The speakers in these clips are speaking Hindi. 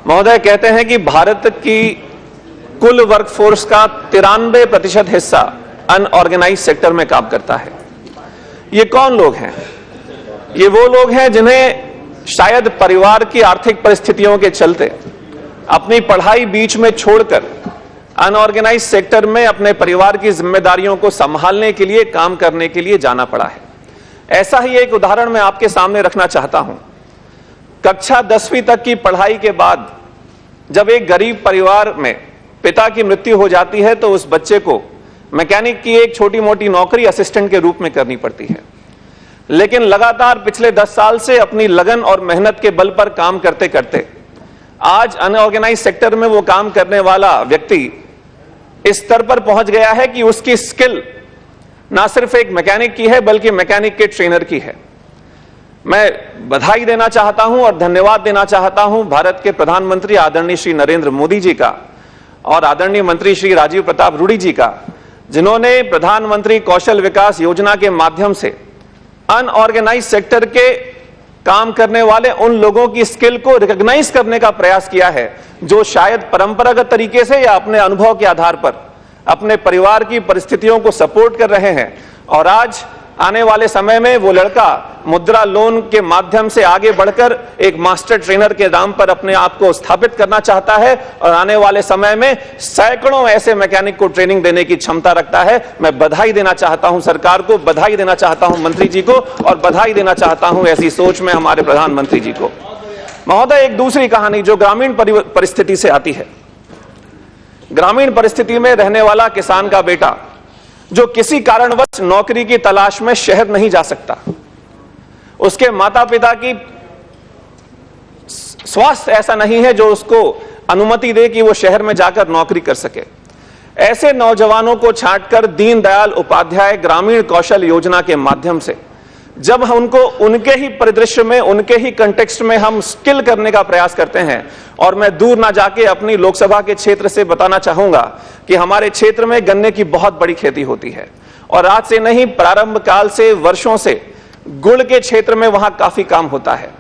महोदय कहते हैं कि भारत की कुल वर्कफोर्स का 93% हिस्सा अनऑर्गेनाइज सेक्टर में काम करता है। ये कौन लोग हैं? ये वो लोग हैं जिन्हें शायद परिवार की आर्थिक परिस्थितियों के चलते अपनी पढ़ाई बीच में छोड़कर अनऑर्गेनाइज सेक्टर में अपने परिवार की जिम्मेदारियों को संभालने के लिए, काम करने के लिए जाना पड़ा है। ऐसा ही एक उदाहरण मैं आपके सामने रखना चाहता हूं। कक्षा 10वीं तक की पढ़ाई के बाद जब एक गरीब परिवार में पिता की मृत्यु हो जाती है तो उस बच्चे को मैकेनिक की एक छोटी मोटी नौकरी असिस्टेंट के रूप में करनी पड़ती है। लेकिन लगातार पिछले 10 साल से अपनी लगन और मेहनत के बल पर काम करते करते आज अनऑर्गेनाइज सेक्टर में वो काम करने वाला व्यक्ति इस स्तर पर पहुंच गया है कि उसकी स्किल ना सिर्फ एक मैकेनिक की है बल्कि मैकेनिक के ट्रेनर की है। मैं बधाई देना चाहता हूं और धन्यवाद देना चाहता हूं भारत के प्रधानमंत्री आदरणीय श्री नरेंद्र मोदी जी का और आदरणीय मंत्री श्री राजीव प्रताप रूडी जी का, जिन्होंने प्रधानमंत्री कौशल विकास योजना के माध्यम से अनऑर्गेनाइज सेक्टर के काम करने वाले उन लोगों की स्किल को रिकॉग्नाइज करने का प्रयास किया है जो शायद परंपरागत तरीके से या अपने अनुभव के आधार पर अपने परिवार की परिस्थितियों को सपोर्ट कर रहे हैं। और आज आने वाले समय में वो लड़का मुद्रा लोन के माध्यम से आगे बढ़कर एक मास्टर ट्रेनर के नाम पर अपने आप को स्थापित करना चाहता है और आने वाले समय में सैकड़ों ऐसे मैकेनिक को ट्रेनिंग देने की क्षमता रखता है। मैं बधाई देना चाहता हूं सरकार को, बधाई देना चाहता हूं मंत्री जी को और बधाई देना चाहता हूं ऐसी सोच में हमारे प्रधानमंत्री जी को। महोदय, एक दूसरी कहानी जो ग्रामीण परिस्थिति से आती है। ग्रामीण परिस्थिति में रहने वाला किसान का बेटा जो किसी कारणवश नौकरी की तलाश में शहर नहीं जा सकता, उसके माता पिता की स्वास्थ्य ऐसा नहीं है जो उसको अनुमति दे कि वो शहर में जाकर नौकरी कर सके। ऐसे नौजवानों को छांटकर दीनदयाल उपाध्याय ग्रामीण कौशल योजना के माध्यम से जब हम उनको उनके ही परिदृश्य में, उनके ही कंटेक्स्ट में हम स्किल करने का प्रयास करते हैं, और मैं दूर ना जाके अपनी लोकसभा के क्षेत्र से बताना चाहूंगा कि हमारे क्षेत्र में गन्ने की बहुत बड़ी खेती होती है और आज से नहीं, प्रारंभ काल से, वर्षों से गुड़ के क्षेत्र में वहां काफी काम होता है।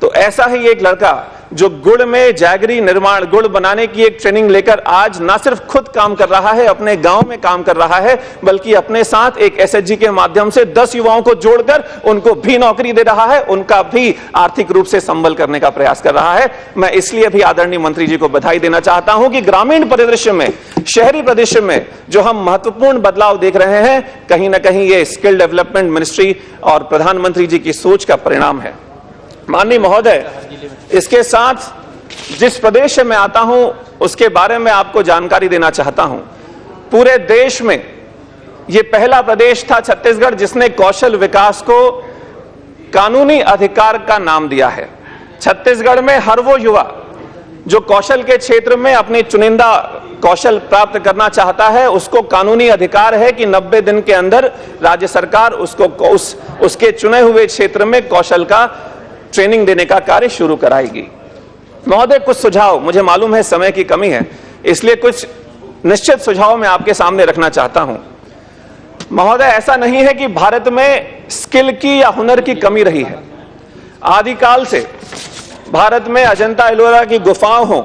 तो ऐसा ही एक लड़का जो गुड़ में जैगरी निर्माण, गुड़ बनाने की एक ट्रेनिंग लेकर आज ना सिर्फ खुद काम कर रहा है, अपने गांव में काम कर रहा है, बल्कि अपने साथ एक एसएचजी के माध्यम से 10 युवाओं को जोड़कर उनको भी नौकरी दे रहा है, उनका भी आर्थिक रूप से संबल करने का प्रयास कर रहा है। मैं इसलिए भी आदरणीय मंत्री जी को बधाई देना चाहता हूं कि ग्रामीण परिदृश्य में, शहरी परिदृश्य में जो हम महत्वपूर्ण बदलाव देख रहे हैं, कहीं ना कहीं ये स्किल डेवलपमेंट मिनिस्ट्री और प्रधानमंत्री जी की सोच का परिणाम है। माननीय महोदय, इसके साथ जिस प्रदेश से मैं आता हूं उसके बारे में आपको जानकारी देना चाहता हूं। पूरे देश में यह पहला प्रदेश था छत्तीसगढ़ जिसने कौशल विकास को कानूनी अधिकार का नाम दिया है। छत्तीसगढ़ में हर वो युवा जो कौशल के क्षेत्र में अपनी चुनिंदा कौशल प्राप्त करना चाहता है, उसको कानूनी अधिकार है कि 90 दिन के अंदर राज्य सरकार उसको उसके चुने हुए क्षेत्र में कौशल का ट्रेनिंग देने का कार्य शुरू कराएगी। महोदय, कुछ सुझाव, मुझे मालूम है समय की कमी है, इसलिए कुछ निश्चित सुझाव मैं आपके सामने रखना चाहता हूं। महोदय, ऐसा नहीं है कि भारत में स्किल की या हुनर की कमी रही है। आदिकाल से भारत में अजंता एलोरा की गुफाओं हो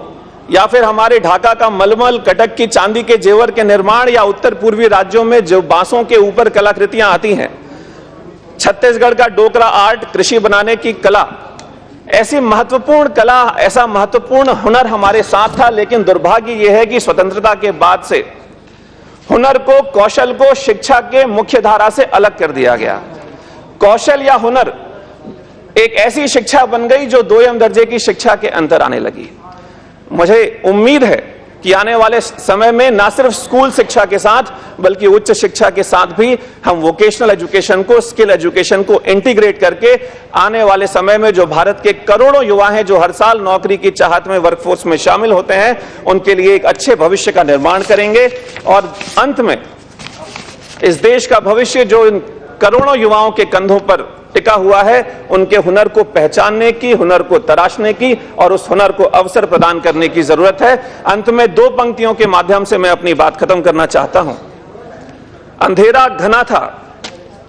या फिर हमारे ढाका का मलमल, कटक की चांदी के जेवर के निर्माण या उत्तर पूर्वी राज्यों में जो बांसों के ऊपर कलाकृतियां आती हैं, छत्तीसगढ़ का डोकरा आर्ट, कृषि बनाने की कला, ऐसी महत्वपूर्ण कला, ऐसा महत्वपूर्ण हुनर हमारे साथ था। लेकिन दुर्भाग्य यह है कि स्वतंत्रता के बाद से हुनर को, कौशल को शिक्षा के मुख्य धारा से अलग कर दिया गया। कौशल या हुनर एक ऐसी शिक्षा बन गई जो 2ym दर्जे की शिक्षा के अंतर आने लगी। मुझे उम्मीद है कि आने वाले समय में ना सिर्फ स्कूल शिक्षा के साथ बल्कि उच्च शिक्षा के साथ भी हम वोकेशनल एजुकेशन को, स्किल एजुकेशन को इंटीग्रेट करके आने वाले समय में जो भारत के करोड़ों युवा हैं जो हर साल नौकरी की चाहत में वर्कफोर्स में शामिल होते हैं, उनके लिए एक अच्छे भविष्य का निर्माण करेंगे। और अंत में इस देश का भविष्य जो इन करोड़ों युवाओं के कंधों पर टिका हुआ है, उनके हुनर को पहचानने की, हुनर को तराशने की और उस हुनर को अवसर प्रदान करने की जरूरत है। अंत में 2 पंक्तियों के माध्यम से मैं अपनी बात खत्म करना चाहता हूं। अंधेरा घना था,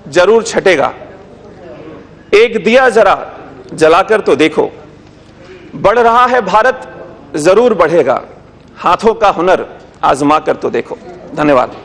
जरूर छटेगा, एक दिया जरा जलाकर तो देखो। बढ़ रहा है भारत, जरूर बढ़ेगा। हाथों का हुनर आजमा कर तो देखो। धन्यवाद।